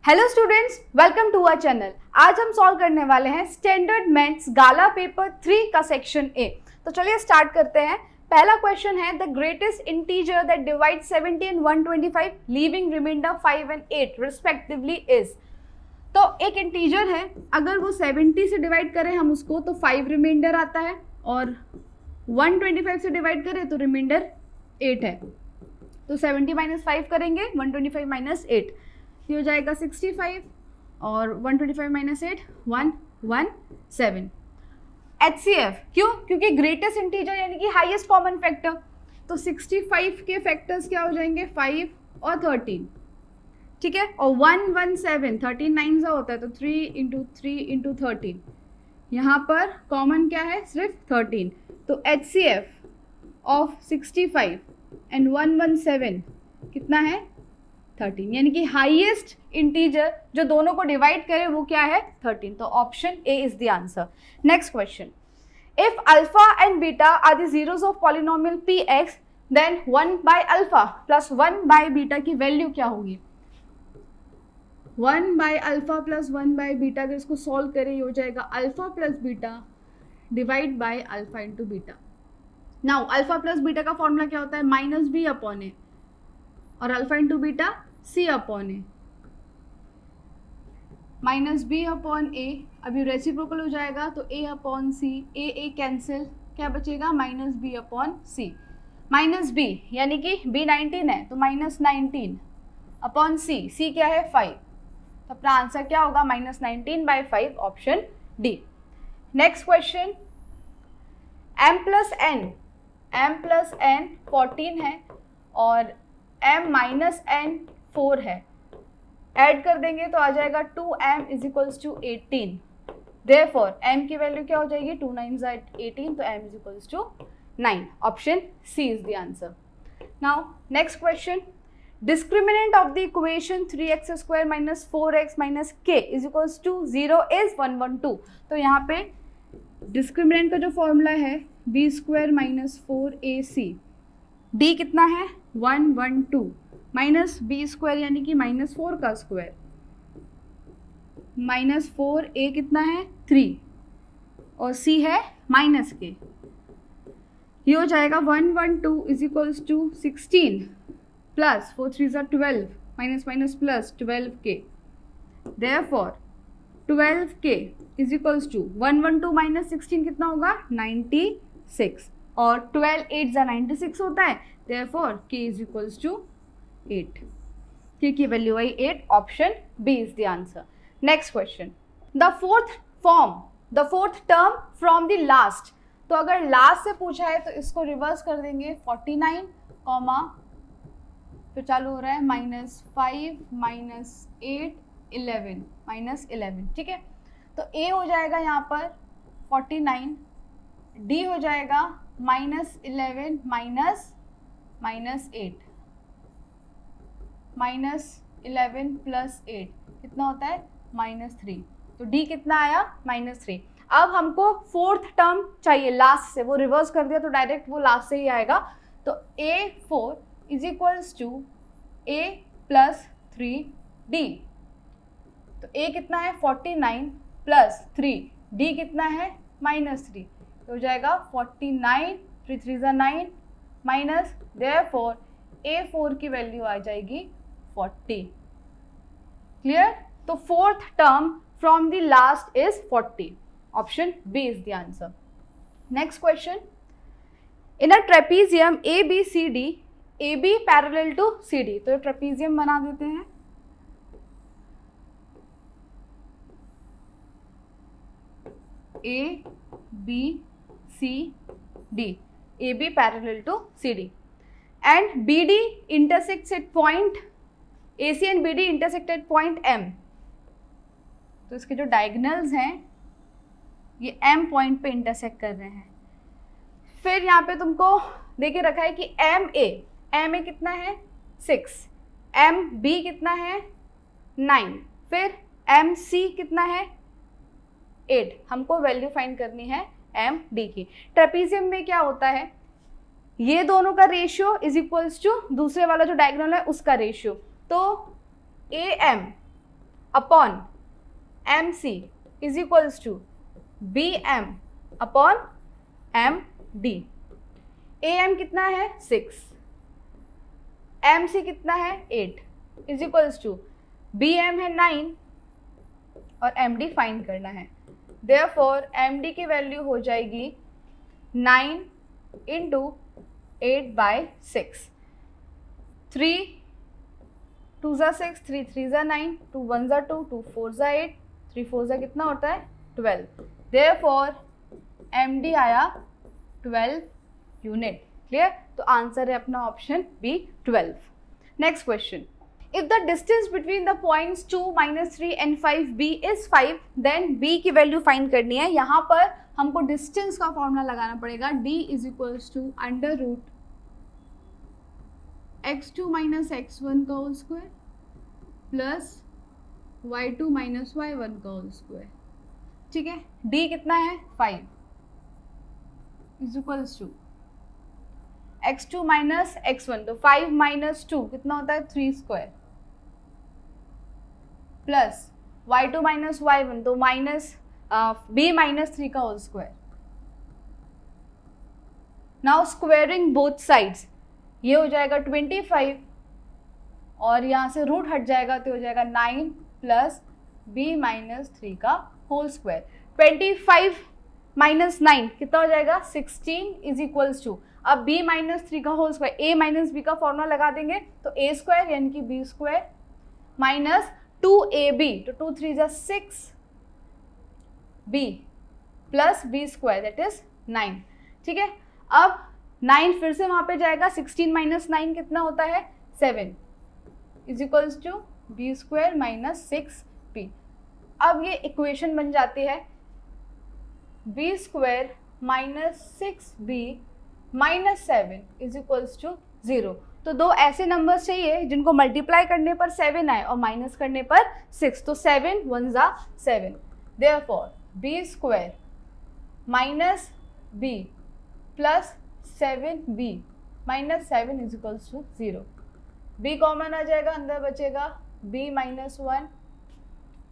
Hello students, welcome to our channel. आज हम solve करने वाले हैं स्टैंडर्ड मैथ्स गाला पेपर 3 का सेक्शन ए। तो चलिए स्टार्ट करते हैं। पहला क्वेश्चन है the greatest integer that divide 70 and 125 leaving remainder 5 and 8 respectively is. तो एक इंटीजर है, अगर वो 70 से डिवाइड करें हम उसको तो 5 रिमाइंडर आता है, और 125 से डिवाइड करें तो रिमाइंडर 8 है। तो 70 माइनस 5 करेंगे, 125 माइनस 8, ये हो जाएगा 65, और 125 माइनस 8 117। HCF क्यों? क्योंकि ग्रेटेस्ट इंटीजर यानी कि हाईएस्ट कॉमन फैक्टर। तो 65 के फैक्टर्स क्या हो जाएंगे, 5 और 13, ठीक है। और 117 13 9 सा होता है, तो 3 इंटू 3 इंटू 13, यहाँ पर कॉमन क्या है, सिर्फ 13। तो HCF ऑफ 65 एंड 117 कितना है, 13, यानी कि हाईएस्ट इंटीजर जो दोनों को डिवाइड करे वो क्या है, 13। तो option A is the answer. Next question, if alpha and beta are the zeros of polynomial px then 1 by alpha plus 1 by beta की वैल्यू क्या होगी। 1 by alpha plus 1 by beta, अगर इसको सॉल्व करें ये हो जाएगा alpha plus beta divide by alpha into beta. Now alpha plus beta का फॉर्मूला क्या होता है, माइनस बी अपॉन ए, और अल्फा इंटू बीटा सी अपॉन ए। माइनस बी अपॉन ए, अभी रेसिप्रोकल हो जाएगा तो ए अपॉन सी, ए कैंसिल, क्या बचेगा, माइनस बी अपॉन सी। माइनस बी यानी कि बी 19 है तो माइनस 19 अपॉन सी, सी क्या है 5, तो अपना आंसर क्या होगा, minus 19 by 5, option D. Next question, m plus n 14 है और m माइनस n 4 है, ऐड कर देंगे तो आ जाएगा 2m is equals to 18। Therefore m की वैल्यू क्या हो जाएगी, 2 9 18, तो m is equals to 9, option C is the answer. Now next question, discriminant of the equation 3x square minus 4x minus k is equals to 0 is 112। तो यहाँ पे discriminant का जो फॉर्मूला है b square minus 4ac, d कितना है 112 minus B square यानी कि माइनस 4 का स्क्वायर, माइनस 4a कितना है 3, और c है माइनस k, ये हो जाएगा 112 is equals to 16 plus 4 3 12 minus minus plus 12k। Therefore 12k is equals to 112 minus 16 कितना होगा, 96, और 12 8 96 होता है, therefore k is equals to 8, k की वैल्यू आई 8, option B is the answer. Next question, the fourth term from the last. तो अगर last से पूछा है तो इसको रिवर्स कर देंगे, 49 कॉमा तो चालू हो रहा है -5 -8 11 -11, ठीक है। तो a हो जाएगा यहाँ पर 49, d हो जाएगा -11 -8 -11 प्लस 8 कितना होता है, -3, तो d कितना आया, -3। अब हमको फोर्थ टर्म चाहिए लास्ट से, वो रिवर्स कर दिया तो डायरेक्ट वो लास्ट से ही आएगा। तो a4 is equals to a plus 3d। तो a कितना है 49 प्लस 3, d कितना है -3, तो हो जाएगा 49 3 3 9 माइनस, देयरफॉर a4 की वैल्यू आ जाएगी 40। क्लियर? तो fourth term from the last is 40, option B is the answer. Next question, in a trapezium ABCD, AB parallel to CD। तो ट्रेपीजियम बना देते हैं, ABCD, AB parallel to CD, and BD intersects at point, AC and BD intersect at point M। तो इसके जो diagonals हैं ये M point पे इंटरसेक्ट कर रहे हैं। फिर यहाँ पे तुमको देके रखा है कि MA कितना है 6, MB कितना है 9, फिर MC कितना है 8। हमको वैल्यू फाइंड करनी है MD की। ट्रेपीजियम में क्या होता है, ये दोनों का रेशियो इज इक्वल्स टू दूसरे वाला जो डायगोनल है उसका रेशियो। तो AM upon M C is equals to B M upon M D. A M कितना है 6, एम सी कितना है 8 is equals to B M है 9 और एम डी फाइंड करना है। देयरफॉर एम डी की वैल्यू हो जाएगी 9 इंटू 8/6। 3 2 ज़ा 6, 3 3 ज़ा 9, 2 1 ज़ा 2, 2 4 ज़ा 8, 3 4 ज़ा कितना होता है 12। देयरफॉर एम डी आया 12 यूनिट। क्लियर? तो आंसर है अपना option B 12। Next question, if the distance between the points 2, -3 and 5b is 5, then b की वैल्यू फाइंड करनी है। यहाँ पर हमको डिस्टेंस का फॉर्मूला लगाना पड़ेगा, d is equals to under root x2 minus x1 का whole square plus y2 minus y1 का होल स्क्वायर। ठीक है, d कितना है 5 is equals to x2 minus x1, तो 5 माइनस 2 कितना होता है 3 square plus y2 minus y1, तो माइनस b माइनस 3 का whole square. Now squaring both sides, ये हो जाएगा 25 और यहाँ से रूट हट जाएगा तो हो जाएगा 9 प्लस b माइनस 3 का होल स्क्वायर। 25 माइनस 9 कितना हो जाएगा 16 इज इक्वल्स टू, अब b माइनस 3 का whole square, a minus b का फॉर्मूला लगा देंगे तो a स्क्वायर यानी कि b स्क्वायर माइनस 2ab, तो 2 3 ज़ा 6 b plus b square that is 9। ठीक है, अब 9 फिर से वहाँ पे जाएगा, 16 माइनस 9 कितना होता है 7 is equals to B square minus 6b। अब ये इक्वेशन बन जाती है B square minus 6b minus 7 is equals to 0। तो दो ऐसे नंबर्स चाहिए जिनको मल्टीप्लाई करने पर 7 आए और माइनस करने पर 6, तो 7 1 ज़ा 7। Therefore b square minus b plus 7b minus 7 is equals to 0। b common आ जाएगा, अंदर बचेगा b माइनस 1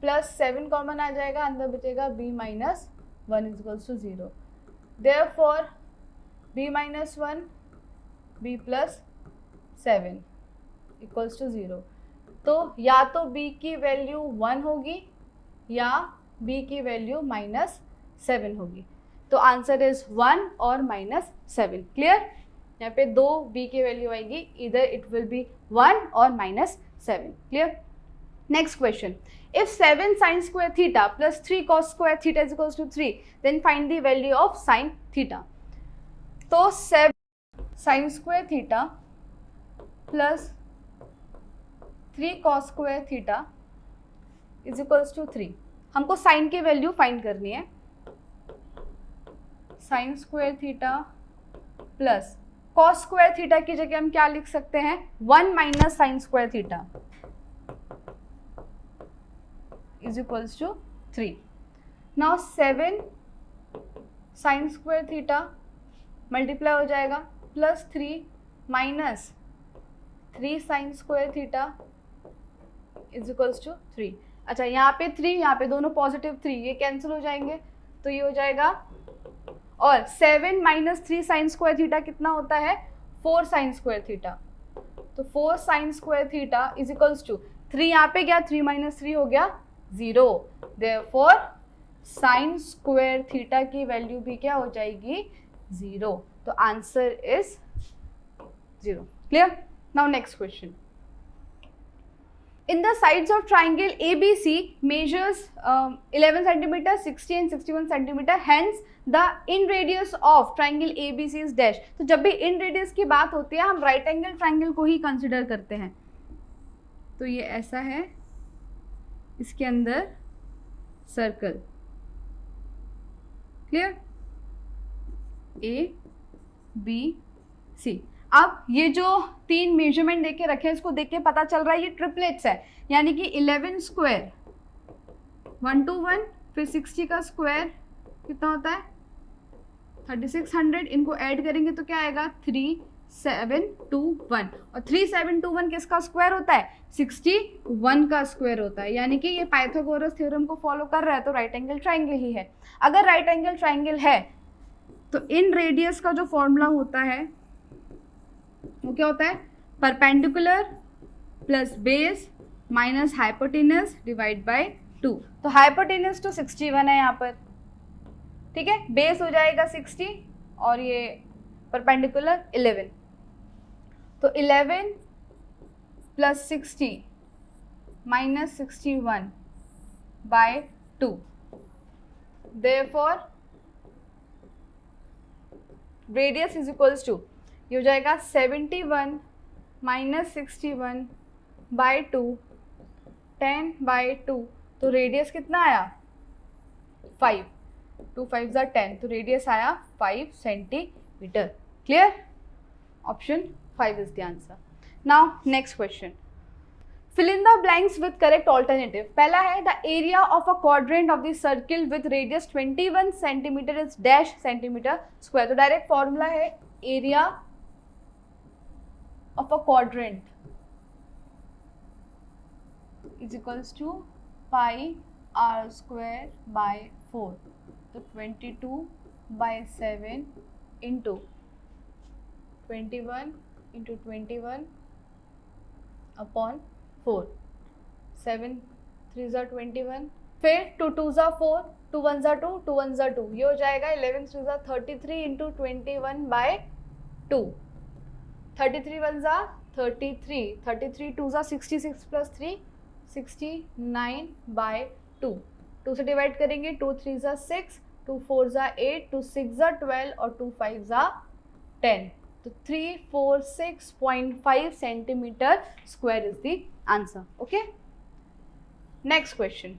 प्लस 7 कॉमन आ जाएगा, अंदर बचेगा b minus 1 is equals to 0। Therefore b minus 1 b plus 7 equals to 0। तो या तो b की वैल्यू 1 होगी या b की वैल्यू माइनस 7 होगी। तो आंसर इज 1 और माइनस 7। क्लियर? यहाँ पे दो b की वैल्यू आएगी, इधर इट विल बी 1 और minus 7। Clear? Next question, if 7 sin square theta plus 3 cos square theta is equals to 3, then find the value of sin theta। तो 7 sin square theta plus 3 cos square theta is equals to 3। हमको sin की value find करनी है। sin square theta plus cos square theta की जगह हम क्या लिख सकते हैं 1 minus sin square theta is equals to 3। now 7 sin square theta multiply हो जाएगा plus 3 minus 3 sin square theta is equals to 3। अच्छा, यहाँ पे 3, यहाँ पे दोनों पॉजिटिव 3, ये कैंसिल हो जाएंगे तो ये हो जाएगा, और 7 माइनस 3 sin square theta कितना होता है 4 sin square theta। तो 4 sin square theta is equals to 3, यहाँ पे गया 3 माइनस 3 हो गया 0। देयरफॉर sin square theta की वैल्यू भी क्या हो जाएगी 0। तो answer is 0। Clear? Now next question, in the sides of triangle ABC measures 11 cm, 60 and 61 cm, hence the in radius of triangle ABC is dash। तो जब भी in radius की बात होती है हम right angle triangle को ही कंसिडर करते हैं। तो ये ऐसा है, इसके अंदर circle. Clear? A B C। अब ये जो 3 मेजरमेंट देख के रखे हैं इसको देख के पता चल रहा है ये ट्रिपलेट्स है, यानी कि 11 स्क्वायर 1 to 1 फिर 60 का स्क्वायर कितना होता है 3600, इनको ऐड करेंगे तो क्या आएगा 3721, और 3721 किसका स्क्वायर होता है 61 का स्क्वायर होता है, यानी कि ये पाइथागोरस थ्योरम को फॉलो कर रहा है, तो राइट एंगल ट्राइंगल ही है। अगर राइट एंगल ट्राइंगल है तो इन रेडियस का जो फॉर्मूला होता है वो क्या होता है, perpendicular plus base minus hypotenuse divide by 2। तो हाइपोटेनस तो 61 है यहाँ पर, ठीक है, बेस हो जाएगा 60 और ये परपेंडिकुलर 11, तो 11 plus 60 minus 61 by 2, therefore radius is equals to, ये हो जाएगा 71 माइनस 61 बाय 2, 10 बाय 2, तो रेडियस कितना आया 5, 2 5 ज़ा 10, तो रेडियस आया 5 centimetre. Clear, option 5 is the answer. Now next question, fill in the blanks with correct alternative। पहला है the area of a quadrant of the circle with radius 21 centimetre is dash centimetre square. तो direct formula है area of a quadrant is equals to pi r square by 4, तो 22/7 into 21 into 21 upon 4, 7 3 ज़ा 21, फिर 2 2 ज़ा 4, 2 1 ज़ा 2, 2 1 ज़ा 2, ये हो जाएगा 11 3 ज़ा 33 इंटू 21/2, 33 1 ज़ा 33, 33 2 ज़ा 66 प्लस 3 69/2, 2 से डिवाइड करेंगे, 2 3 ज़ा 6, 2 4 ज़ा 8, 2 6 ज़ा 12 और 2 5 ज़ा 10, तो 346.5 centimetre square is the answer. Okay, next question,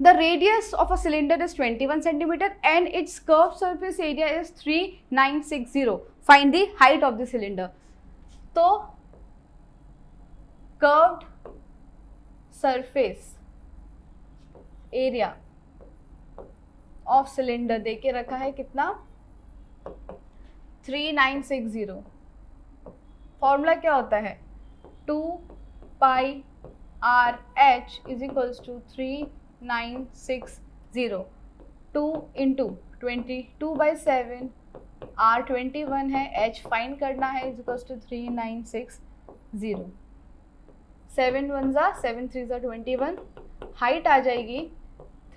the radius of a cylinder is 21 centimetre and its curve surface area is 3960, find the height of the cylinder. तो curved surface area of cylinder देके रखा है कितना 3960, formula क्या होता है 2 pi r h is equals to 3960, 2 into 22/7, r 21 है, H find करना है इज इक्वल्स टू 3960, 7 1 ज़ा 7 3 ज़ा 21, हाइट आ जाएगी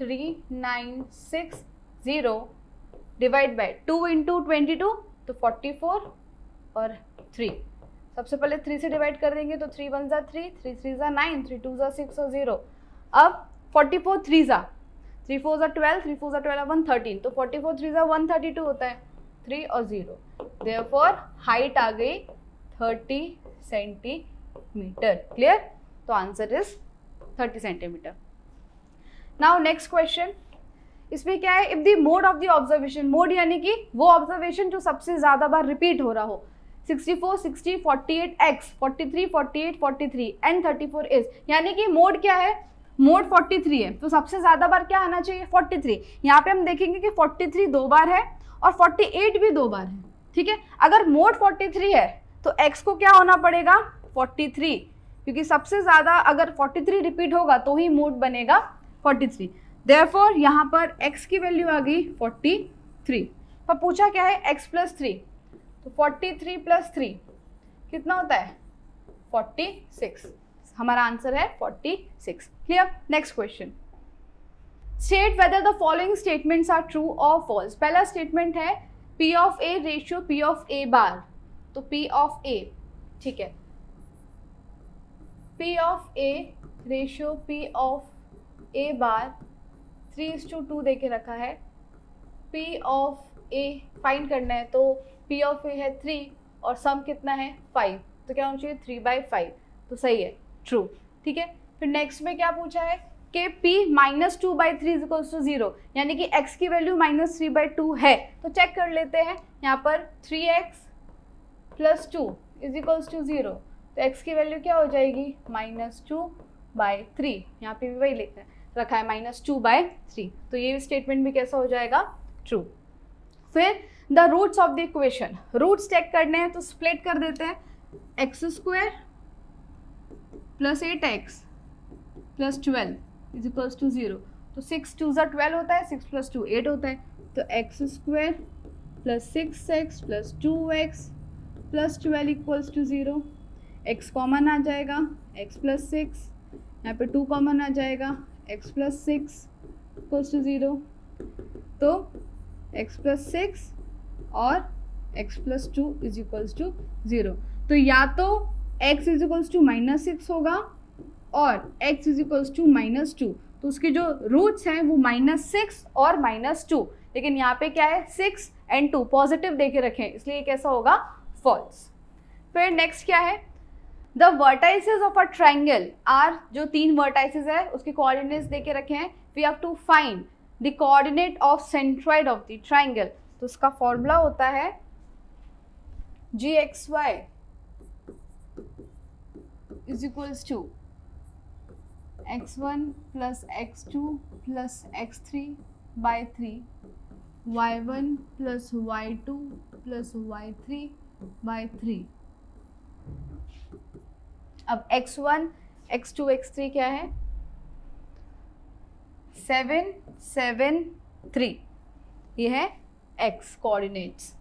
3960 डिवाइड बाय 2 इंटू 22, तो 44 और 3, सबसे पहले 3 से डिवाइड कर देंगे, तो 3 1 ज़ा 3, 3 3 ज़ा 9, 3 2 ज़ा 6 और 0, अब 44 3 ज़ा 3 4 ज़ा 12, 3 4 ज़ा 12 113, तो 44 3 ज़ा 132 होता है, 3 और 0, देयरफॉर हाइट आ गई 30 सेंटीमीटर। क्लियर, तो answer is 30 centimetre. Now next question, इसमें क्या है, if the mode of the observation, mode यानी कि वो ऑब्जर्वेशन जो सबसे ज्यादा बार रिपीट हो रहा हो, 64 60 48 x 43 48 43 एंड 34 इज, यानी कि मोड क्या है, मोड 43 है, तो सबसे ज्यादा बार क्या आना चाहिए 43। यहाँ पे हम देखेंगे कि 43 2 बार है और 48 भी 2 बार है, ठीक है। अगर मोड 43 है तो x को क्या होना पड़ेगा 43, क्योंकि सबसे ज्यादा अगर 43 रिपीट होगा तो ही मोड बनेगा 43, देयरफॉर यहाँ पर x की वैल्यू आ गई 43। पर पूछा क्या है x प्लस 3, तो 43 प्लस 3 कितना होता है 46, हमारा आंसर है 46। Clear, next question, state whether the following statements are true और फॉल्स। पहला स्टेटमेंट है P of A ratio P of A bar, तो P ऑफ A, ठीक है, P of A ratio P of A bar 3:2 दे के रखा है, P ऑफ A फाइंड करना है, तो P ऑफ A है 3 और सम कितना है 5, तो क्या होना चाहिए 3/5, तो सही है, ट्रू, ठीक है। फिर नेक्स्ट में क्या पूछा है कि P -2/3 इज इक्वल्स टू 0, यानी कि x की वैल्यू -3/2 है, तो चेक कर लेते हैं, यहाँ पर 3x + 2 इज इक्वल्स टू 0, तो x की वैल्यू क्या हो जाएगी -2/3, यहाँ पे भी वही लिखा है रखा है -2/3, तो ये स्टेटमेंट भी कैसा हो जाएगा ट्रू। फिर the roots of the equation, roots check करने हैं तो स्प्लिट कर देते हैं, x² plus 8x plus 12 is equals to 0। तो 6 2 ज़ा 12 होता है, 6 प्लस 2 8 होता है, तो x square plus 6x plus 2x plus 12 equals to 0। x common आ जाएगा, x प्लस 6, यहाँ पे 2 कॉमन आ जाएगा, x प्लस 6 इक्वल्स टू 0। तो x प्लस 6 और x plus 2 is equals to 0। तो या तो x इज इक्वल्स टू -6 होगा और x इज इक्वल्स टू -2। तो उसके जो रूट्स हैं वो -6 और -2, लेकिन यहाँ पे क्या है 6 and 2 पॉजिटिव देके रखें, इसलिए कैसा होगा फॉल्स। फिर नेक्स्ट क्या है, the vertices of a triangle are, जो 3 वर्टाइसेस है उसके कोऑर्डिनेट्स देके रखे हैं, we have to find the coordinate of centroid of the triangle. तो उसका फॉर्मूला होता है gxy is equals to x1 plus x2 plus x3 by 3, y1 plus y2 plus y3 by 3। अब x1 x2 x3 क्या है, 7 7 3, ये है x coordinates.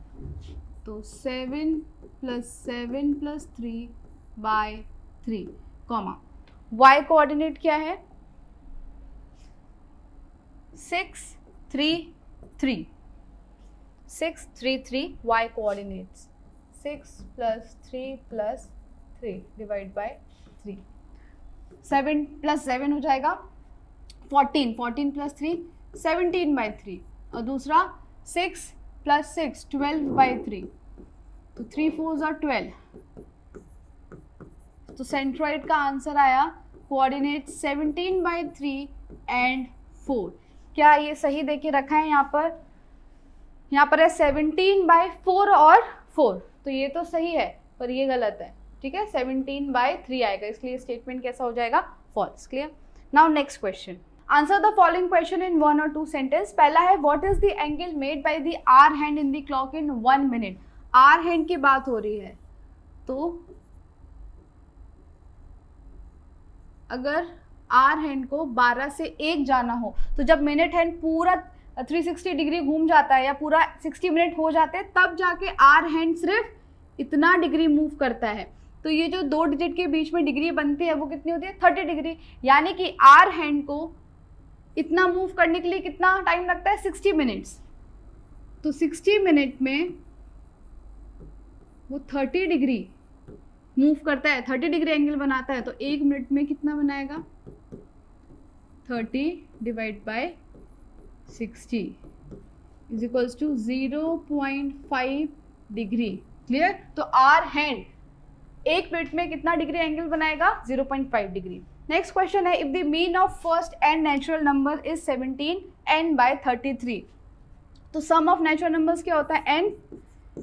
तो 7 plus 3 by 3, comma y coordinate क्या है 6 3 3, 6 3 3 y coordinates, 6 plus 3 divide by 3, 7 plus 7 हो जाएगा 14, 14 प्लस 3 17 बाई 3, और दूसरा 6 प्लस 6 12 बाई 3, तो 3 4 ज़ा 12। तो सेंट्रॉइड का आंसर आया कोऑर्डिनेट 17 बाई 3 एंड 4। क्या ये सही देके रखा है, यहाँ पर है 17 बाई 4 और 4, तो ये तो सही है पर ये गलत है, ठीक है, 17 बाई 3 आएगा, इसलिए स्टेटमेंट कैसा हो जाएगा false. Clear. Now next question, answer the following question in 1 और 2 सेंटेंस। पहला है what is the angle made by the hour hand in the clock in 1 minute. Hour hand की बात हो रही है, तो अगर आर हैंड को 12 से 1 जाना हो, तो जब मिनट हैंड पूरा 360 डिग्री घूम जाता है या पूरा 60 मिनट हो जाते हैं, तब जाके आर हैंड सिर्फ इतना डिग्री मूव करता है। तो ये जो 2 डिजिट के बीच में डिग्री बनती है वो कितनी होती है 30 डिग्री, यानी कि आर हैंड को इतना मूव करने के लिए कितना टाइम लगता है 60 मिनट्स। तो 60 मिनट में वो 30 डिग्री मूव करता है, 30 डिग्री एंगल बनाता है, तो 1 मिनट में कितना बनाएगा 30 divide by 60 is equals to 0.5 degree. Clear. तो आर हैंड 1 मिनट में कितना डिग्री एंगल बनाएगा 0.5 डिग्री। नेक्स्ट क्वेश्चन है, if the mean of first n natural number is 17 n by 33, तो सम ऑफ नेचुरल नंबर्स क्या होता है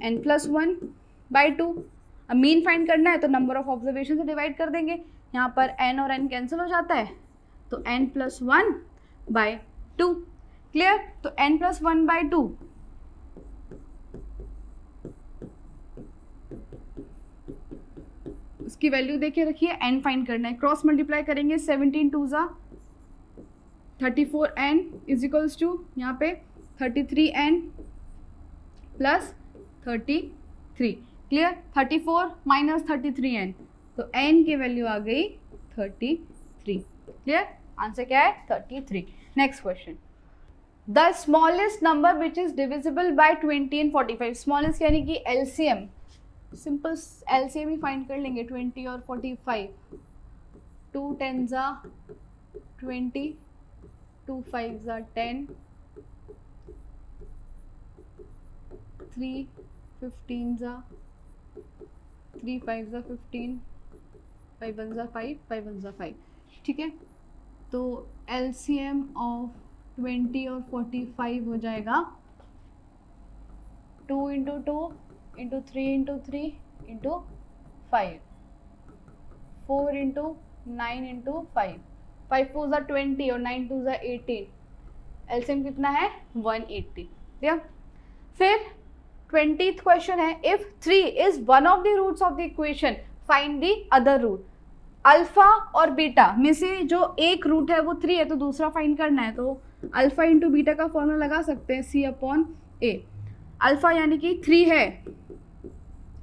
n प्लस 1 बाई 2। अब मीन फाइंड करना है तो नंबर ऑफ ऑब्जर्वेशन से डिवाइड कर देंगे, यहाँ पर n और n कैंसिल हो जाता है, तो n प्लस 1 बाई 2। क्लियर। तो n प्लस 1 बाई 2 उसकी वैल्यू देके रखिए, n फाइंड करना है, क्रॉस मल्टीप्लाई करेंगे, 17 2 ज़ा 34n इज इक्वल्स टू यहाँ पे 33n plus 33। Clear. 34 minus 33n, तो n की वैल्यू आ गई 33। क्लियर। आंसर क्या है 33। Next question, the smallest number which is divisible by 20 and 45। Smallest यानी कि एलसीएम, सिंपल एलसीएम ही फाइंड कर लेंगे, 20 और 45, 2 10 ज़ा 20, 2 5 ज़ा 10, 3 15 ज़ा 3 5 ज़ा 15, 5 1 ज़ा 5, 5 1 ज़ा 5। ठीक है, तो एलसीएम ऑफ 20 और 45 हो जाएगा 2 into 2 into 3 into 3 into 5, 4 into 9 into 5, 5 4 ज़ा 20 और 9 2 ज़ा 18। एलसीएम कितना है 180। ठीक। फिर 20th क्वेश्चन है, if 3 is one of the roots of the equation find the other root. Alpha और बीटा में से जो एक रूट है वो 3 है, तो दूसरा फाइंड करना है, तो अल्फा इंटू बीटा का फॉर्मूला लगा सकते हैं C/A। अल्फा यानी कि 3 है,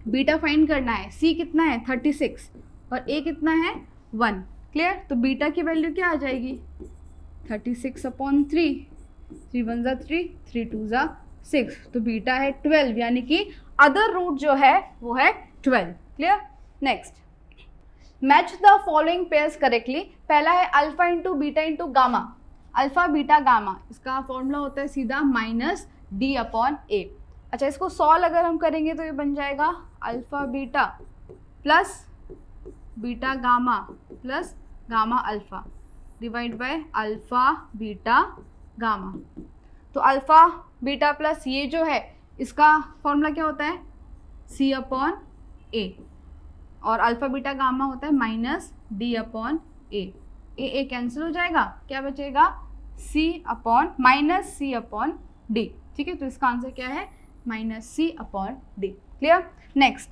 बीटा फाइंड करना है, C कितना है 36 और A कितना है 1। क्लियर? तो बीटा की वैल्यू क्या आ जाएगी 36/3, 3 1 ज़ा 3, 3 2 ज़ा 6, तो बीटा है 12, यानी कि अदर रूट जो है वो है 12। Clear? Next, match the following pairs correctly. पहला है alpha into beta into gamma, alpha beta gamma, इसका फॉर्मूला होता है सीधा -D/A। अच्छा, इसको सॉल्व अगर हम करेंगे तो ये बन जाएगा alpha beta plus beta gamma plus gamma alpha divide by alpha beta gamma. तो अल्फा बीटा प्लस ये जो है इसका फॉर्मूला क्या होता है C/A, और अल्फा बीटा गामा होता है -D/A। ए कैंसिल हो जाएगा, क्या बचेगा C/D। ठीक है, तो इसका आंसर क्या है -C/D। Clear? Next,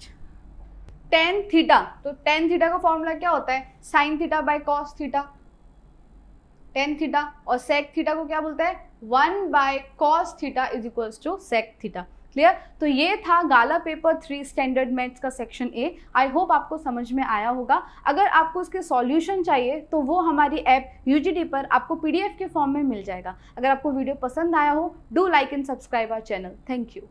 tan theta, तो टेन थीटा का फॉर्मूला क्या होता है sine theta by cos theta, tan theta. और सेक थीटा को क्या बोलते हैं 1/cos theta is equals to sec theta. Clear? तो ये था गाला पेपर 3 स्टैंडर्ड मैथ्स का सेक्शन ए। आई होप आपको समझ में आया होगा। अगर आपको इसके सॉल्यूशन चाहिए तो वो हमारी ऐप UGD पर आपको PDF के फॉर्म में मिल जाएगा। अगर आपको वीडियो पसंद आया हो, do like and subscribe our channel. Thank you.